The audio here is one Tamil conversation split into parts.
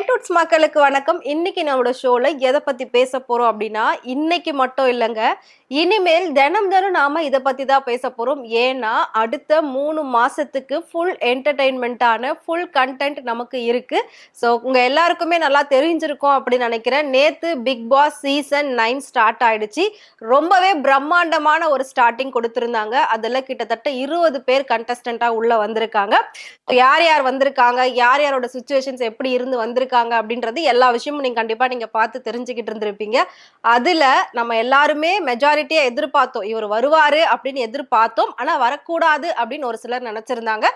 டென்டூட்ஸ் மக்களுக்கு வணக்கம். இன்னைக்கு நம்மளோட ஷோல எதை பத்தி பேச போறோம் அப்படின்னா, இன்னைக்கு மட்டும் இல்லைங்க, இனிமேல் தினம் தினம் நாம இதை பத்தி தான் பேச போறோம். ஏன்னா அடுத்த 3 மாசத்துக்கு ஃபுல் என்டர்டெயின்மெண்டான ஃபுல் கண்டென்ட் நமக்கு இருக்கு. ஸோ உங்க எல்லாருக்குமே நல்லா தெரிஞ்சிருக்கும் அப்படின்னு நினைக்கிறேன். நேத்து பிக் பாஸ் சீசன் 9 ஸ்டார்ட் ஆயிடுச்சு. ரொம்பவே பிரம்மாண்டமான ஒரு ஸ்டார்டிங் கொடுத்திருந்தாங்க. அதுல கிட்டத்தட்ட 20 பேர் கண்டஸ்டண்டா உள்ள வந்திருக்காங்க. யார் யார் வந்திருக்காங்க, யார் யாரோட சுச்சுவேஷன்ஸ் எப்படி இருந்து வந்திருக்காங்க அப்படின்றது எல்லா விஷயமும் நீங்க பார்த்து தெரிஞ்சுக்கிட்டு இருந்திருப்பீங்க. அதுல நம்ம எல்லாருமே மெஜாரிட்டியா எதிர்பார்த்தோம், இவர் வருவாரு அப்படின்னு எதிர்பார்த்தோம். ஆனா வரக்கூடாது அப்படின்னு ஒரு சிலர் நினைச்சிருந்தாங்க.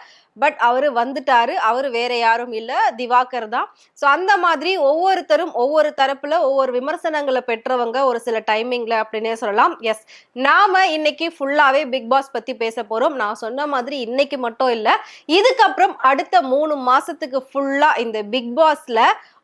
பட் அவரு வந்துட்டாரு. அவரு வேற யாரும் இல்ல, திவாகர் தான். ஸோ அந்த மாதிரி ஒவ்வொருத்தரும் ஒவ்வொரு தரப்புல ஒவ்வொரு விமர்சனங்களை பெற்றவங்க ஒரு சில டைமிங்ல அப்படின்னே சொல்லலாம். எஸ், நாம இன்னைக்கு ஃபுல்லாவே பிக் பாஸ் பத்தி பேச போறோம். நான் சொன்ன மாதிரி இன்னைக்கு மட்டும் இல்ல, இதுக்கப்புறம் அடுத்த 3 மாசத்துக்கு ஃபுல்லா இந்த பிக் பாஸ்ல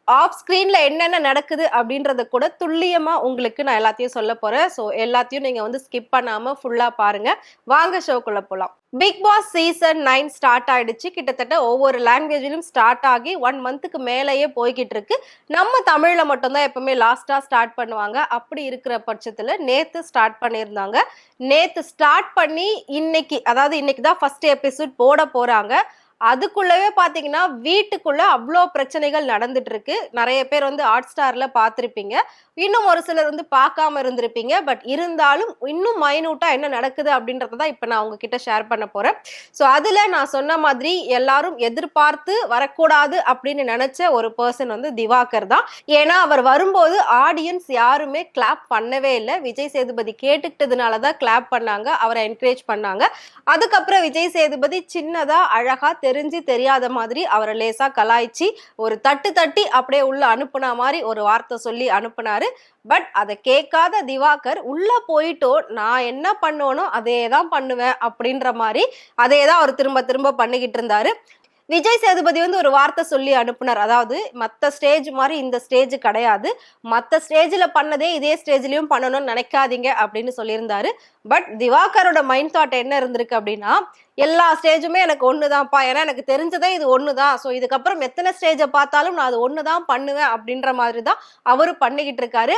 ஆஃப் ஸ்கிரீன்ல என்னென்ன நடக்குது அப்படின்றத கூட துல்லியமா உங்களுக்கு நான் எல்லாத்தையும் சொல்ல போறேன். ஸோ எல்லாத்தையும் நீங்க வந்து ஸ்கிப் பண்ணாம ஃபுல்லா பாருங்க. வாங்க ஷோக்குள்ள போலாம். பிக் பாஸ் சீசன் 9 ஸ்டார்ட் ஆயிடுச்சு. கிட்டத்தட்ட ஒவ்வொரு லாங்குவேஜிலும் ஸ்டார்ட் ஆகி 1 மந்த்துக்கு மேலேயே போய்கிட்டு இருக்கு. நம்ம தமிழ்ல மட்டும்தான் எப்பவுமே லாஸ்டா ஸ்டார்ட் பண்ணுவாங்க. அப்படி இருக்கிற பட்சத்துல நேத்து ஸ்டார்ட் பண்ணியிருந்தாங்க. நேத்து ஸ்டார்ட் பண்ணி இன்னைக்கு தான் ஃபர்ஸ்ட் எபிசோட் போட போறாங்க. அதுக்குள்ளவே பாத்தீங்கன்னா வீட்டுக்குள்ள அவ்வளோ பிரச்சனைகள் நடந்துட்டு இருக்கு. நிறைய பேர் வந்து ஹாட் ஸ்டார்ல பார்த்திருப்பீங்க, இன்னும் ஒரு சிலர் வந்து பார்க்காம இருந்திருப்பீங்க. பட் இருந்தாலும் இன்னும் மைனூட்டா என்ன நடக்குது அப்படின்றதான் இப்ப நான் உங்ககிட்ட ஷேர் பண்ண போறேன். ஸோ அதுல நான் சொன்ன மாதிரி எல்லாரும் எதிர்பார்த்து வரக்கூடாது அப்படின்னு நினைச்ச ஒரு பர்சன் வந்து திவாகர் தான். ஏன்னா அவர் வரும்போது ஆடியன்ஸ் யாருமே கிளாப் பண்ணவே இல்லை. விஜய் சேதுபதி கேட்டுக்கிட்டதுனாலதான் கிளாப் பண்ணாங்க, அவரை என்கரேஜ் பண்ணாங்க. அதுக்கப்புறம் விஜய் சேதுபதி சின்னதா அழகா தெரிஞ்சு தெரியாத மாதிரி அவரை லேசா கலாய்ச்சி ஒரு தட்டு தட்டி அப்படியே உள்ள அனுப்புன மாதிரி ஒரு வார்த்தை சொல்லி அனுப்புனாரு. பட் அதை கேட்காத திவாகர் உள்ள போயிட்டோம், நான் என்ன பண்ணுவேனோ அதே தான் பண்ணுவேன் அப்படின்ற மாதிரி அதே தான் அவர் திரும்ப திரும்ப பண்ணிக்கிட்டு இருந்தாரு. விஜய் சேதுபதி வந்து ஒரு வார்த்தை சொல்லி அனுப்புனார். அதாவது மற்ற ஸ்டேஜ் மாதிரி இந்த ஸ்டேஜ் கிடையாது, மற்ற ஸ்டேஜ்ல பண்ணதே இதே ஸ்டேஜ்லயும் பண்ணணும்னு நினைக்காதீங்க அப்படின்னு சொல்லியிருந்தாரு. பட் திவாகரோட மைண்ட் தாட் என்ன இருந்திருக்கு அப்படின்னா, எல்லா ஸ்டேஜுமே எனக்கு ஒண்ணுதான்ப்பா, ஏன்னா எனக்கு தெரிஞ்சதே இது ஒண்ணுதான். ஸோ இதுக்கப்புறம் எத்தனை ஸ்டேஜை பார்த்தாலும் நான் அது ஒண்ணுதான் பண்ணுவேன் அப்படின்ற மாதிரி தான் அவரு பண்ணிக்கிட்டு இருக்காரு.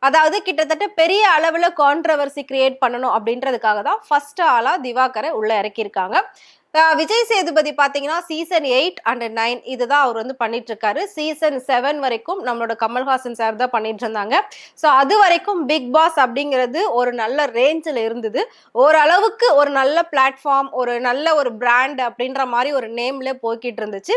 அதாவது கிட்டத்தட்ட பெரிய அளவுல கான்ட்ரவர்சி கிரியேட் பண்ணணும் அப்படின்றதுக்காக தான் ஃபர்ஸ்ட் ஆளா திவாகரை உள்ள இறக்கியிருக்காங்க. விஜய் சேதுபதி பாத்தீங்கன்னா சீசன் 8 and 9 இதுதான் அவர் வந்து பண்ணிட்டு இருக்காரு. சீசன் 7 வரைக்கும் நம்மளோட கமல்ஹாசன் சார் தான் பண்ணிட்டு இருந்தாங்க. ஸோ அது வரைக்கும் பிக் பாஸ் அப்படிங்கிறது ஒரு நல்ல ரேஞ்சில் இருந்தது. ஓரளவுக்கு ஒரு நல்ல பிளாட்ஃபார்ம், ஒரு நல்ல ஒரு பிராண்ட் அப்படின்ற மாதிரி ஒரு நேம்ல போய்கிட்டு இருந்துச்சு.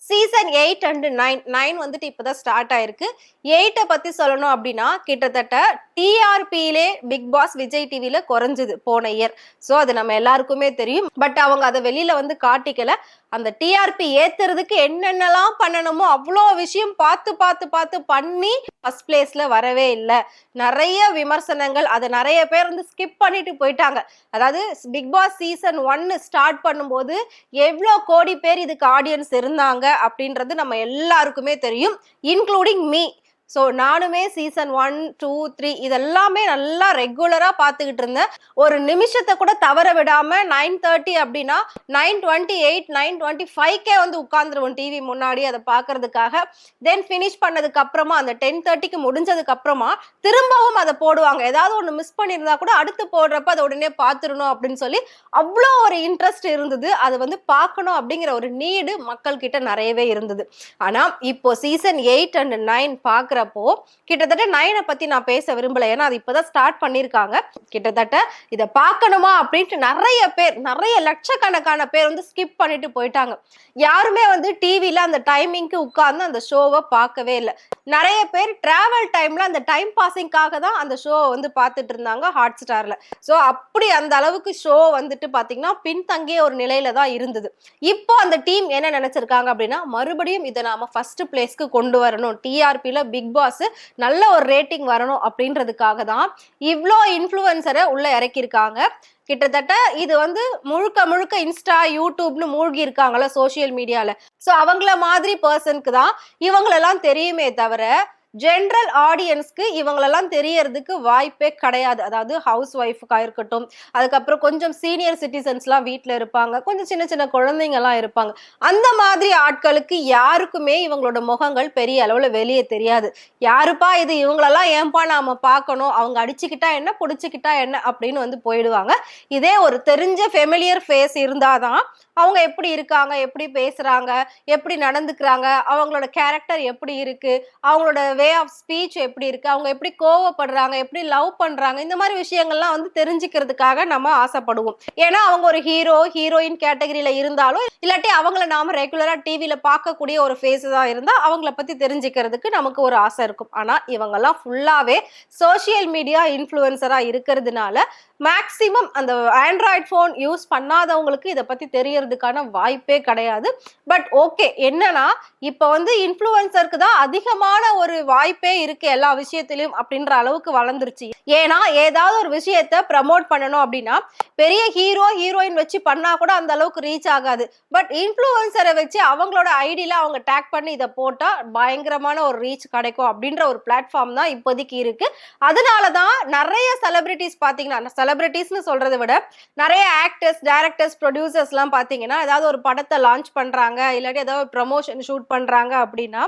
சீசன் 8 and 9 வந்துட்டு இப்பதான் ஸ்டார்ட் ஆயிருக்கு. 8 பத்தி சொல்லணும் அப்படின்னா கிட்டத்தட்ட டிஆர்பியிலே பிக் பாஸ் விஜய் டிவில குறைஞ்சது போன இயர். ஸோ அது நம்ம எல்லாருக்குமே தெரியும். பட் அவங்க அதை வெளியில வந்து காட்டிக்கல. அந்த டிஆர்பி ஏத்துறதுக்கு என்னென்னலாம் பண்ணணுமோ அவ்வளோ விஷயம் பார்த்து பார்த்து பார்த்து பண்ணி ஃபர்ஸ்ட் பிளேஸ்ல வரவே இல்லை. நிறைய விமர்சனங்கள், அதை நிறைய பேர் வந்து ஸ்கிப் பண்ணிட்டு போயிட்டாங்க. அதாவது பிக் பாஸ் சீசன் 1 ஸ்டார்ட் பண்ணும்போது எவ்வளோ கோடி பேர் இதுக்கு ஆடியன்ஸ் இருந்தாங்க அப்படின்றது நம்ம எல்லாருக்குமே தெரியும், இன்க்ளூடிங் மீ. ஸோ நானுமே சீசன் 1, 2, 3 இதெல்லாமே நல்லா ரெகுலரா பார்த்துக்கிட்டு இருந்தேன். ஒரு நிமிஷத்தை கூட தவற விடாம 9:30 அப்படின்னா 9:28, 9:25 வந்து உட்கார்ந்துருவோம் டிவி முன்னாடி அதை பார்க்கறதுக்காக. தென் ஃபினிஷ் பண்ணதுக்கு அப்புறமா அந்த 10:30 முடிஞ்சதுக்கு அப்புறமா திரும்பவும் அதை போடுவாங்க. ஏதாவது ஒன்று மிஸ் பண்ணியிருந்தா கூட அடுத்து போடுறப்ப அதை உடனே பார்த்துடணும் அப்படின்னு சொல்லி அவ்வளோ ஒரு இன்ட்ரெஸ்ட் இருந்தது. அது வந்து பார்க்கணும் அப்படிங்கிற ஒரு நீடு மக்கள் கிட்ட நிறையவே இருந்தது. ஆனா இப்போ சீசன் 8 and 9 பார்க்குற கிட்டத்தட்ட 9 பத்தி நான் பேச விரும்பல, ஏன்னா அது இப்பதான் ஸ்டார்ட் பண்ணிருக்காங்க. கிட்டத்தட்ட இதை பார்க்கணுமா அப்படின்ட்டு நிறைய லட்சக்கணக்கான பேர் வந்து ஸ்கிப் பண்ணிட்டு போயிட்டாங்க. யாருமே வந்து டிவில அந்த டைமிங்க்கு உட்கார்ந்து அந்த ஷோவை பார்க்கவே இல்லை. நிறைய பேர் டிராவல் டைம்ல அந்த டைம் பாசிங்காக தான் அந்த ஷோவை வந்து பார்த்துட்டு இருந்தாங்க ஹாட் ஸ்டார்ல. ஸோ அப்படி அந்த அளவுக்கு ஷோ வந்துட்டு பாத்தீங்கன்னா பின்தங்கிய ஒரு நிலையில தான் இருந்தது. இப்போ அந்த டீம் என்ன நினைச்சிருக்காங்க அப்படின்னா, மறுபடியும் இதை நாம ஃபர்ஸ்ட் பிளேஸ்க்கு கொண்டு வரணும், டிஆர்பில பிக் பாஸ் நல்ல ஒரு ரேட்டிங் வரணும் அப்படின்றதுக்காக தான் இவ்வளோ இன்ஃப்ளூயன்சரை உள்ள இறக்கியிருக்காங்க. கிட்டத்தட்ட இது வந்து முழுக்க முழுக்க இன்ஸ்டா யூடியூப்னு மூழ்கி இருக்காங்கல்ல சோசியல் மீடியால. ஸோ அவங்கள மாதிரி பர்சனுக்கு தான் இவங்களெல்லாம் தெரியுமே தவிர ஜென்ரல் ஆடியன்ஸ்க்கு இவங்களெல்லாம் தெரியறதுக்கு வாய்ப்பே கிடையாது. அதாவது ஹவுஸ் ஒய்ஃப்க்கா இருக்கட்டும், அதுக்கப்புறம் கொஞ்சம் சீனியர் சிட்டிசன்ஸ்லாம் வீட்ல இருப்பாங்க, கொஞ்சம் சின்ன சின்ன குழந்தைங்கலாம் இருப்பாங்க. அந்த மாதிரி ஆட்களுக்கு யாருக்குமே இவங்களோட முகங்கள் பெரிய அளவுல வெளியே தெரியாது. யாருப்பா இது, இவங்களெல்லாம் ஏன்பா நாம பார்க்கணும், அவங்க அடிச்சுக்கிட்டா என்ன புடிச்சுக்கிட்டா என்ன அப்படின்னு வந்து போயிடுவாங்க. இதே ஒரு தெரிஞ்ச ஃபெமிலியர் ஃபேஸ் இருந்தாதான் அவங்க எப்படி இருக்காங்க, எப்படி பேசுறாங்க, எப்படி நடந்துக்கிறாங்க, அவங்களோட கேரக்டர் எப்படி இருக்கு, அவங்களோட வே ஆஃப் ஸ்பீச் எப்படி இருக்கு, அவங்க எப்படி கோவப்படுறாங்க, எப்படி லவ் பண்றாங்க, இந்த மாதிரி விஷயங்கள்லாம் வந்து தெரிஞ்சுக்கிறதுக்காக நம்ம ஆசைப்படுவோம். ஏன்னா அவங்க ஒரு ஹீரோ ஹீரோயின் கேட்டகரியில இருந்தாலும் இல்லாட்டி அவங்கள நாம ரெகுலரா டிவில பார்க்கக்கூடிய ஒரு ஃபேஸ் தான் இருந்தா அவங்கள பத்தி தெரிஞ்சுக்கிறதுக்கு நமக்கு ஒரு ஆசை இருக்கும். ஆனா இவங்கெல்லாம் ஃபுல்லாவே சோசியல் மீடியா இன்ஃப்ளூயன்சரா இருக்கிறதுனால மேக்சிமம் அந்த ஆண்ட்ராய்ட் போன் யூஸ் பண்ணாதவங்களுக்கு இதை பத்தி தெரியறதுக்கான வாய்ப்பே கிடையாது. பட் ஓகே, என்னன்னா இப்ப வந்து இன்ஃப்ளூயன்சருக்கு தான் அதிகமான ஒரு வாய்ப்பே இருக்கு எல்லா விஷயத்திலயும் அப்படின்ற அளவுக்கு வளர்ந்துருச்சு. ஏன்னா ஏதாவது ஒரு விஷயத்த ப்ரமோட் பண்ணணும் அப்படின்னா பெரிய ஹீரோ ஹீரோயின் வச்சு பண்ணா கூட அந்த அளவுக்கு ரீச் ஆகாது. பட் இன்ஃப்ளூயன்சரை வச்சு அவங்களோட ஐடியில அவங்க டேக் பண்ணி இதை போட்டா பயங்கரமான ஒரு ரீச் கிடைக்கும் அப்படின்ற ஒரு பிளாட்ஃபார்ம் தான் இப்போதைக்கு இருக்கு. அதனாலதான் நிறைய செலிபிரிட்டிஸ் பாத்தீங்கன்னா, செலிபிரிட்டிஸ்னு சொல்றதை விட நிறைய ஆக்டர்ஸ், டைரக்டர்ஸ், ப்ரொடியூசர்ஸ் எல்லாம் பாத்தீங்கன்னா ஏதாவது ஒரு படத்தை லான்ச் பண்றாங்க இல்லாட்டி ஏதாவது ப்ரமோஷன் ஷூட் பண்றாங்க அப்படின்னா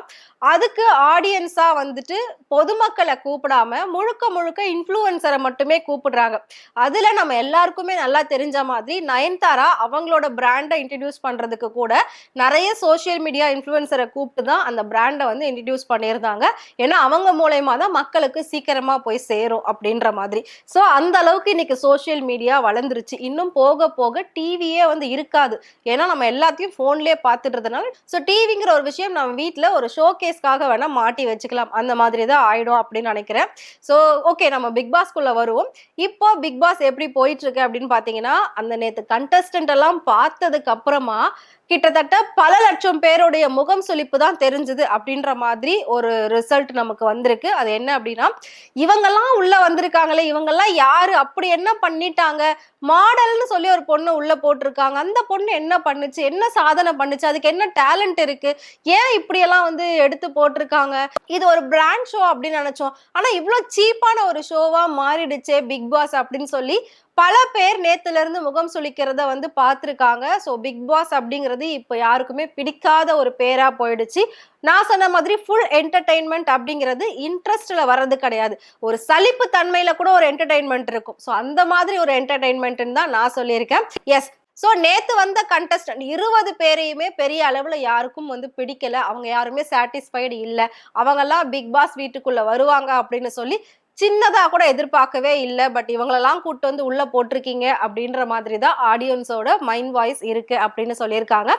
அதுக்கு ஆடியன்ஸா வந்துட்டு பொதுமக்களை கூப்பிடாம முழுக்க முழுக்க இன்ஃப்ளூயன்சரை மட்டுமே கூப்பிடுறாங்க. அதுல நம்ம எல்லாருக்குமே நல்லா தெரிஞ்ச மாதிரி நயன்தாரா அவங்களோட பிராண்டை இன்ட்ரடியூஸ் பண்றதுக்கு கூட நிறைய சோசியல் மீடியா இன்ஃப்ளூயன்சரை கூப்பிட்டு தான் அந்த பிராண்டை வந்து இன்ட்ரடியூஸ் பண்ணியிருந்தாங்க. ஏன்னா அவங்க மூலயமா தான் மக்களுக்கு சீக்கிரமா போய் சேரும் அப்படின்ற மாதிரி. ஸோ அந்த அளவுக்கு இன்னைக்கு சோசியல் மீடியா வளர்ந்துருச்சு. இன்னும் போக போக டிவியே வந்து இருக்காது. ஏன்னா நம்ம எல்லாத்தையும் போன்லயே பார்த்துடுறதுனால ஸோ டிவிங்கிற ஒரு விஷயம் நம்ம வீட்டில் ஒரு ஷோகேஸ்க்காக வேணா மாட்டி வச்சுக்கலாம், அந்த மாதிரி தான் ஆயிடும் அப்படின்னு நினைக்கிறேன். ஸோ ஓகே, நம்ம பிக் பாஸ்குள்ள வருவோம். இப்போ பிக் பாஸ் எப்படி போயிட்டு இருக்கு அப்படின்னு பாத்தீங்கன்னா, அந்த நேத்து கண்டஸ்டன்ட் எல்லாம் பார்த்ததுக்கு அப்புறமா கிட்டத்தட்ட பல லட்சம் பேருடைய முகம் சுளிப்பு தான் தெரிஞ்சது அப்படின்ற மாதிரி ஒரு ரிசல்ட் நமக்கு வந்திருக்கு. அது என்ன அப்படின்னா, இவங்கெல்லாம் உள்ள வந்திருக்காங்களே, இவங்கெல்லாம் யாரு, அப்படி என்ன பண்ணிட்டாங்க, மாடல்னு சொல்லி ஒரு பொண்ணு உள்ள போட்டிருக்காங்க, அந்த பொண்ணு என்ன பண்ணுச்சு, என்ன சாதனை பண்ணுச்சு, அதுக்கு என்ன டேலண்ட் இருக்கு, ஏன் இப்படியெல்லாம் வந்து எடுத்து போட்டிருக்காங்க, இது ஒரு பிராண்ட் ஷோ அப்படின்னு நினைச்சோம், ஆனா இவ்வளவு சீப்பான ஒரு ஷோவா மாறிடுச்சே பிக் பாஸ் அப்படின்னு சொல்லி பல பேர் நேத்துல இருந்து முகம் சுளிக்கிறத வந்து பார்த்திருக்காங்க. ஸோ பிக் பாஸ் அப்படிங்கிறது இப்போ யாருக்குமே பிடிக்காத ஒரு பேரா போயிடுச்சு. நான் சொன்ன மாதிரி ஃபுல் என்டர்டெயின்மெண்ட் அப்படிங்கிறது இன்ட்ரெஸ்ட்ல வர்றது கிடையாது. ஒரு சலிப்பு தன்மையில கூட ஒரு என்டர்டெயின்மெண்ட் இருக்கும். ஸோ அந்த மாதிரி ஒரு என்டர்டெயின்மெண்ட்னு தான் நான் சொல்லியிருக்கேன். எஸ், ஸோ நேத்து வந்த கண்டஸ்டன்ட் 20 பேரையுமே பெரிய அளவுல யாருக்கும் வந்து பிடிக்கல. அவங்க யாருமே சாட்டிஸ்ஃபைடு இல்லை. அவங்கெல்லாம் பிக் பாஸ் வீட்டுக்குள்ள வருவாங்க அப்படின்னு சொல்லி சின்னதா கூட எதிர்பார்க்கவே இல்லை. பட் இவங்களெல்லாம் கூட்டு வந்து உள்ள போட்டிருக்கீங்க அப்படின்ற மாதிரி தான் ஆடியன்ஸோட மைண்ட் வாய்ஸ் இருக்கு அப்படின்னு சொல்லியிருக்காங்க.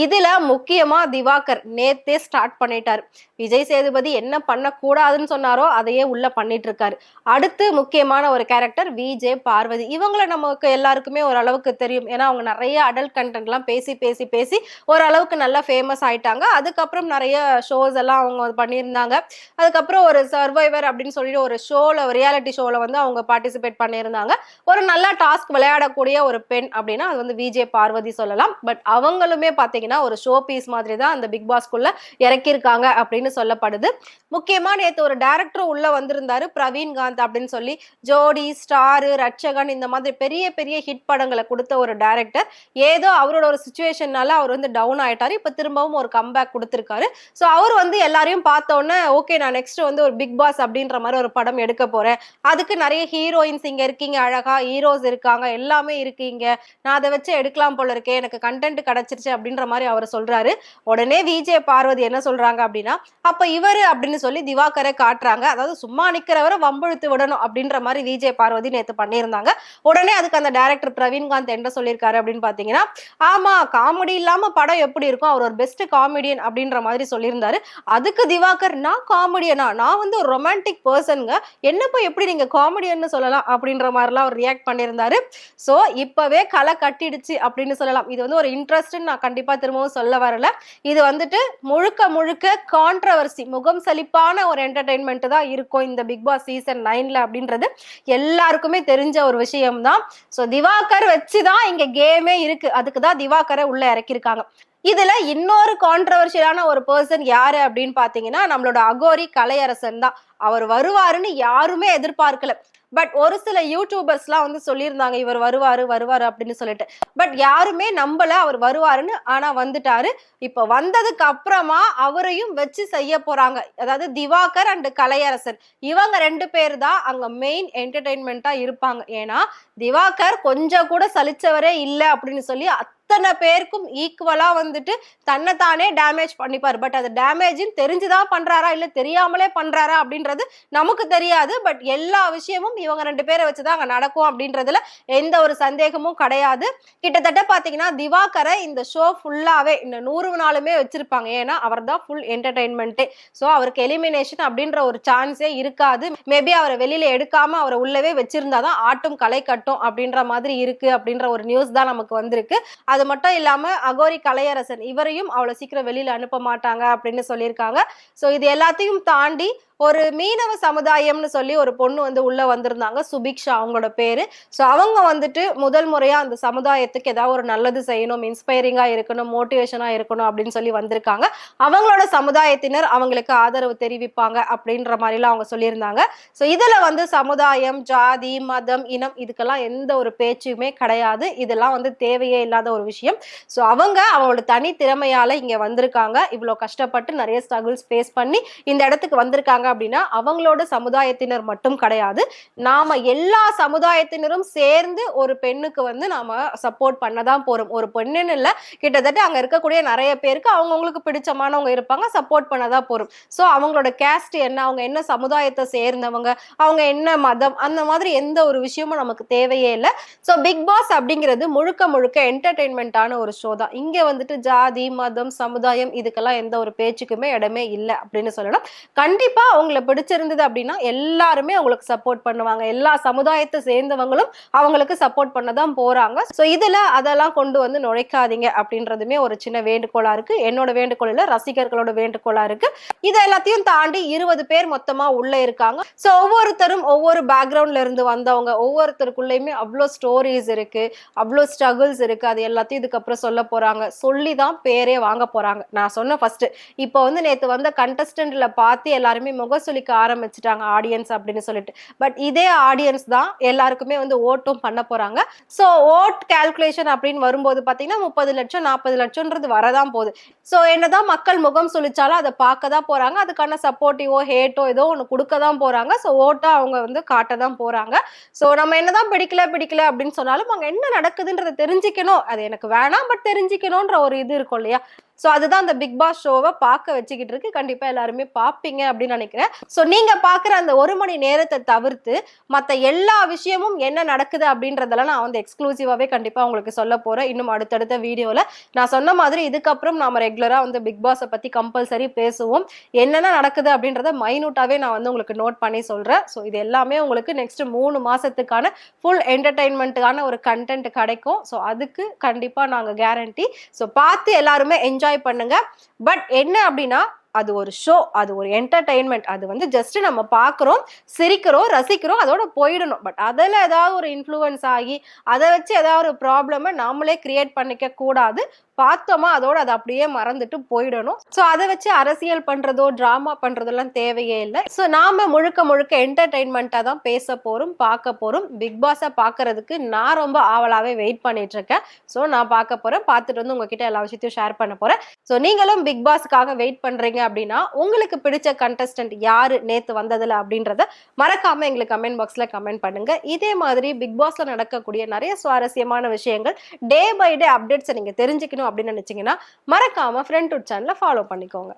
இதுல முக்கியமா திவாகர் நேத்தே ஸ்டார்ட் பண்ணிட்டாரு. விஜய் சேதுபதி என்ன பண்ணக்கூடாதுன்னு சொன்னாரோ அதையே உள்ள பண்ணிட்டு இருக்காரு. அடுத்து முக்கியமான ஒரு கேரக்டர் விஜே பார்வதி. இவங்கள நமக்கு எல்லாருக்குமே ஓரளவுக்கு தெரியும். ஏன்னா அவங்க நிறைய அடல்ட் கண்டென்ட் எல்லாம் பேசி பேசி பேசி ஓரளவுக்கு நல்லா ஃபேமஸ் ஆயிட்டாங்க. அதுக்கப்புறம் நிறைய ஷோஸ் எல்லாம் அவங்க பண்ணியிருந்தாங்க. அதுக்கப்புறம் ஒரு சர்வைவர் அப்படின்னு சொல்லிட்டு ஒரு ஷோல, ரியாலிட்டி ஷோல வந்து அவங்க பார்ட்டிசிபேட் பண்ணியிருந்தாங்க. ஒரு நல்ல டாஸ்க் விளையாடக்கூடிய ஒரு பெண் அப்படின்னா அது வந்து விஜே பார்வதி சொல்லலாம். பட் அவங்களுமே பாத்தீங்கன்னா ஒரு ஷோ பீஸ் மாதிரி தான் அந்த பிக் பாஸ்குள்ள இறக்கியிருக்காங்க அப்படின்னு சொல்லப்படுது. முக்கியமா நேத்து ஒரு டைரக்டர் உள்ள வந்திருந்தாரு, பிரவீன்காந்த் அப்படின்னு சொல்லி. ஜோடி, ஸ்டார், ரட்சகன் இந்த மாதிரி பெரிய பெரிய ஹிட் படங்களை கொடுத்த ஒரு டைரக்டர் ஏதோ அவரோட ஒரு சுச்சுவேஷனால அவர் வந்து டவுன் ஆயிட்டாரு. இப்ப திரும்பவும் ஒரு கம்பேக் கொடுத்திருக்காரு. ஸோ அவர் வந்து எல்லாரையும் பார்த்தோன்னே ஓகே, நான் நெக்ஸ்ட் வந்து ஒரு பிக் பாஸ் அப்படின்ற மாதிரி ஒரு படம் எடுக்க போறேன், அதுக்கு நிறைய ஹீரோயின்ஸ் இங்க இருக்கீங்க, அழகா ஹீரோஸ் இருக்காங்க, எல்லாமே இருக்கீங்க, நான் அதை வச்சு எடுக்கலாம் போல இருக்கேன், எனக்கு கண்டென்ட் கிடைச்சிருச்சு அப்படின்ற மாதிரி அவர் சொல்றாரு. உடனே விஜே பார்வதி என்ன சொல்றாங்க அப்படின்னா, அப்ப இவரு அப்படின்னு சொல்லி திவாகரை காட்டுறாங்க. அதாவது சும்மா நிக்கிறவரை வம்பிழுத்து விடணும் அப்படின்ற மாதிரி விஜே பார்வதி நேத்து பண்ணியிருந்தாங்க. உடனே அதுக்கு அந்த டைரக்டர் பிரவீன்காந்த் என்ன சொல்லியிருக்காரு அப்படின்னு பாத்தீங்கன்னா, ஆமா காமெடி இல்லாம படம் எப்படி இருக்கும், அவர் ஒரு பெஸ்ட் காமெடியன் அப்படின்ற மாதிரி சொல்லியிருந்தாரு. அதுக்கு திவாகர், நான் காமெடியனா, நான் வந்து ஒரு ரொமான்டிக் பர்சனுங்க, என்னப்போ எப்படி நீங்க காமெடியன்னு சொல்லலாம் அப்படின்ற மாதிரிலாம் அவர் ரியாக்ட் பண்ணியிருந்தாரு. ஸோ இப்பவே களை கட்டிடுச்சு அப்படின்னு சொல்லலாம். இது வந்து ஒரு இன்ட்ரெஸ்ட்னு நான் கண்டிப்பா திரும்பவும் சொல்ல வரல. இது வந்துட்டு முழுக்க முழுக்க கான்ட்ரவர்சி, முகம் சலிப்பான ஒரு என்டர்டெயின்மெண்ட் தான் இருக்கும் இந்த பிக் பாஸ் சீசன் 9ல அப்படின்றது எல்லாருக்குமே தெரிஞ்ச ஒரு விஷயம் தான். ஸோ திவாகர் வச்சுதான் இங்க கேமே இருக்கு. அதுக்கு தான் திவாகரை உள்ள இறக்கியிருக்காங்க. இதுல இன்னொரு கான்ட்ரவர்ஷியலான ஒரு பர்சன் யாரு அப்படின்னு பாத்தீங்கன்னா நம்மளோட அகோரி கலையரசன் தான். அவர் வருவாருன்னு யாருமே எதிர்பார்க்கல. பட் ஒரு சில யூடியூபர்ஸ்லாம் வந்து சொல்லியிருந்தாங்க இவர் வருவாரு வருவாரு அப்படின்னு சொல்லிட்டு. பட் யாருமே நம்பல அவர் வருவாருன்னு. ஆனா வந்துட்டாரு. இப்ப வந்ததுக்கு அப்புறமா அவரையும் வச்சு செய்ய போறாங்க. அதாவது திவாகர் அண்ட் கலையரசன் இவங்க 2 பேர் தான் அங்க மெயின் என்டர்டெயின்மெண்டா இருப்பாங்க. ஏன்னா திவாகர் கொஞ்சம் கூட சலிச்சவரே இல்லை அப்படின்னு சொல்லி அத்தனை பேருக்கும் ஈக்குவலா வந்துட்டு தன்னைத்தானே டேமேஜ் பண்ணிப்பாரு. பட் அது டேமேஜ்னு தெரிஞ்சுதான் பண்றாரா இல்ல தெரியாமலே பண்றாரா அப்படின்றது நமக்கு தெரியாது. பட் எல்லா விஷயமும் இவங்க 2 பேரை வச்சுதான் அங்க நடக்கும் அப்படின்றதுல எந்த ஒரு சந்தேகமும் கிடையாது. கிட்டத்தட்ட பாத்தீங்கன்னா திவாகரை இந்த ஷோ ஃபுல்லாவே இந்த 100 நாளுமே வச்சிருப்பாங்க. ஏன்னா அவர் தான் ஃபுல் என்டர்டைன்மெண்ட்டே. ஸோ அவருக்கு எலிமினேஷன் அப்படின்ற ஒரு சான்ஸே இருக்காது. மேபி அவரை வெளியில எடுக்காம அவரை உள்ளவே வச்சிருந்தாதான் ஆட்டும் களை கட்டும் அப்படின்ற மாதிரி இருக்கு அப்படின்ற ஒரு நியூஸ் தான் நமக்கு வந்திருக்கு. அது மட்டும் இல்லாம அகோரி கலையரசன் இவரையும் அவ்வளவு சீக்கிரம் வெளியில அனுப்ப மாட்டாங்க அப்படின்னு சொல்லியிருக்காங்க. சோ இது எல்லாத்தையும் தாண்டி ஒரு மீனவ சமுதாயம்னு சொல்லி ஒரு பொண்ணு வந்து உள்ள வந்திருந்தாங்க, சுபிக்ஷா அவங்களோட பேரு. ஸோ அவங்க வந்துட்டு முதல் முறையா அந்த சமுதாயத்துக்கு ஏதாவது ஒரு நல்லது செய்யணும், இன்ஸ்பைரிங்கா இருக்கணும், மோட்டிவேஷனா இருக்கணும் அப்படின்னு சொல்லி வந்திருக்காங்க. அவங்களோட சமுதாயத்தினர் அவங்களுக்கு ஆதரவு தெரிவிப்பாங்க அப்படின்ற மாதிரிலாம் அவங்க சொல்லியிருந்தாங்க. ஸோ இதுல வந்து சமுதாயம், ஜாதி, மதம், இனம் இதுக்கெல்லாம் எந்த ஒரு பேச்சுமே கிடையாது. இதெல்லாம் வந்து தேவையே இல்லாத ஒரு விஷயம். ஸோ அவங்களோட தனி திறமையால இங்க வந்திருக்காங்க. இவ்வளவு கஷ்டப்பட்டு நிறைய ஸ்ட்ரகிள்ஸ் ஃபேஸ் பண்ணி இந்த இடத்துக்கு வந்திருக்காங்க அப்படின்னா அவங்களோட சமுதாயத்தினர் மட்டும் கிடையாது, நாம எல்லா சமுதாயத்தினரும் சேர்ந்து ஒரு பெண்ணுக்கு வந்து நாம சப்போர்ட் பண்ணதான் போறோம். ஒரு பெண்ணுன்னு இல்ல, கிட்டத்தட்ட அங்க இருக்கக்கூடிய நிறைய பேருக்கு அவங்களுக்கு பிடிச்சமானவங்க இருப்பாங்க, சப்போர்ட் பண்ணதான் போறோம். சோ அவங்களோட கேஸ்ட் என்ன, அவங்க என்ன சமுதாயத்தை சேர்ந்தவங்க, அவங்க என்ன மதம், அந்த மாதிரி எந்த ஒரு விஷயமும் நமக்கு தேவையே இல்லை. சோ பிக் பாஸ் அப்படிங்கிறது முழுக்க முழுக்க என்டர்டெயின்மெண்டான ஒரு ஷோ தான். இங்க வந்துட்டு ஜாதி, மதம், சமுதாயம் இதுக்கெல்லாம் எந்த ஒரு பேச்சுக்குமே இடமே இல்லை அப்படின்னு சொல்லணும். கண்டிப்பா அவங்களை பிடிச்சிருந்தது அப்படின்னா எல்லாருமே அவங்களுக்கு சப்போர்ட் பண்ணுவாங்க. எல்லா சமுதாயத்தை சேர்ந்தவங்களும் அவங்களுக்கு சப்போர்ட் பண்ணதான் போறாங்க. சோ இதுல அதெல்லாம் கொண்டு வந்து நுழைக்காதீங்க அப்படின்றதுமே ஒரு சின்ன வேண்டுகோளா இருக்கு. என்னோட வேண்டுகோள் இல்ல, ரசிகர்களோட வேண்டுகோளா இருக்கு. இது எல்லாத்தையும் தாண்டி 20 பேர் மொத்தமா உள்ள இருக்காங்க. சோ ஒவ்வொருத்தரும் ஒவ்வொரு பேக்ரவுண்ட்ல இருந்து வந்தவங்க, ஒவ்வொருத்தருக்குள்ளயுமே அவ்வளோ ஸ்டோரிஸ் இருக்கு, அவ்வளோ ஸ்ட்ரகிள்ஸ் இருக்கு. அது எல்லாத்தையும் இதுக்கப்புறம் சொல்ல போறாங்க, சொல்லிதான் பேரே வாங்க போறாங்க. நான் சொன்ன ஃபர்ஸ்ட் இப்போ வந்து நேத்து வந்த கண்டஸ்டன்ட்ல பார்த்து எல்லாருமே முகசுலிக்க ஆரம்பிச்சுட்டாங்க ஆடியன்ஸ் அப்படின்னு சொல்லிட்டு. பட் இதே ஆடியன்ஸ் தான் எல்லாருக்குமே வந்து ஓட்டும் பண்ண போறாங்க. சோ ஓட் கால்குலேஷன் அப்படின்னு வரும்போது பாத்தீங்கன்னா 30 லட்சம் 40 லட்சம்ன்றது வரதான் போகுது. சோ என்னதான் மக்கள் முகம் சுழிச்சாலும் அதை பார்க்க தான் போறாங்க. அதுக்கான சப்போர்ட்டிவோ ஹேட்டோ ஏதோ ஒன்று கொடுக்க தான் போறாங்க. சோ ஓட்டா அவங்க வந்து காட்ட தான் போறாங்க. சோ நம்ம என்னதான் பிடிக்கல அப்படின்னு சொன்னாலும் அங்க என்ன நடக்குதுன்றதை தெரிஞ்சுக்கணும். அது எனக்கு வேணாம் பட் தெரிஞ்சுக்கணும்ன்ற ஒரு இது இருக்கும் இல்லையா. சோ அதுதான் அந்த பிக் பாஸ் ஷோவை பார்க்க வச்சுக்கிட்டு இருக்கு. கண்டிப்பா எல்லாருமே பாப்பீங்க அப்படின்னு நினைக்கிறேன். சோ நீங்க பாக்குற அந்த 1 மணி நேரத்தை தவிர்த்து மத்த எல்லா விஷயமும் என்ன நடக்குது அப்படின்றதெல்லாம் நான் வந்து எக்ஸ்க்ளூசிவாவே கண்டிப்பா உங்களுக்கு சொல்ல போறேன் இன்னும் அடுத்தடுத்த வீடியோல. நான் சொன்ன மாதிரி இதுக்கப்புறம் நாம ரெகுலரா வந்து பிக் பாஸை பத்தி கம்பல்சரி பேசுவோம். என்னென்ன நடக்குது அப்படின்றத மைனூட்டாவே நான் வந்து உங்களுக்கு நோட் பண்ணி சொல்றேன். சோ இது எல்லாமே உங்களுக்கு நெக்ஸ்ட் 3 மாசத்துக்கான ஃபுல் என்டர்டைன்மெண்ட்டுக்கான ஒரு கண்டென்ட் கிடைக்கும். சோ அதுக்கு கண்டிப்பா நாங்க கேரண்டி. சோ பார்த்து எல்லாருமே என்ஜாய் பண்ணுங்க. பட் என்ன அப்படின்னா அது ஒரு ஷோ, அது ஒரு என்டர்டெயின்மெண்ட். அது வந்து ஜஸ்ட் நம்ம பார்க்குறோம், சிரிக்கிறோம், ரசிக்கிறோம், அதோட போயிடணும். பட் அதில் ஏதாவது ஒரு இன்ஃப்ளூயன்ஸ் ஆகி அதை வச்சு ஏதாவது ஒரு ப்ராப்ளமை நாமளே கிரியேட் பண்ணிக்க கூடாது. பார்த்தோமா அதோட அதை அப்படியே மறந்துட்டு போயிடணும். ஸோ அதை வச்சு அரசியல் பண்றதோ டிராமா பண்றதெல்லாம் தேவையே இல்லை. ஸோ நாம முழுக்க முழுக்க என்டர்டெயின்மெண்ட்டாக தான் பேச போறோம், பார்க்க போறோம். பிக் பாஸை பார்க்கறதுக்கு நான் ரொம்ப ஆவலாவே வெயிட் பண்ணிட்டு இருக்கேன். ஸோ நான் பார்க்க போறேன், பார்த்துட்டு வந்து உங்ககிட்ட எல்லா விஷயத்தையும் ஷேர் பண்ண போறேன். ஸோ நீங்களும் பிக் பாஸ்க்காக வெயிட் பண்றீங்க அப்படின்னா உங்களுக்கு பிடிச்ச கண்டஸ்டன்ட் யாரு நேத்து வந்ததுல அப்படின்றத மறக்காம எங்களுக்கு கமெண்ட் பாக்ஸ்ல கமெண்ட் பண்ணுங்க. இதே மாதிரி பிக் பாஸ்ல நடக்கக்கூடிய நிறைய சுவாரஸ்யமான விஷயங்கள் டே பை டே அப்டேட்ஸை நீங்க தெரிஞ்சுக்கணும் அப்படின்னு நினைச்சீங்கன்னா மறக்காம ஃப்ரெண்ட் சேனலை ஃபாலோ பண்ணிக்கோங்க.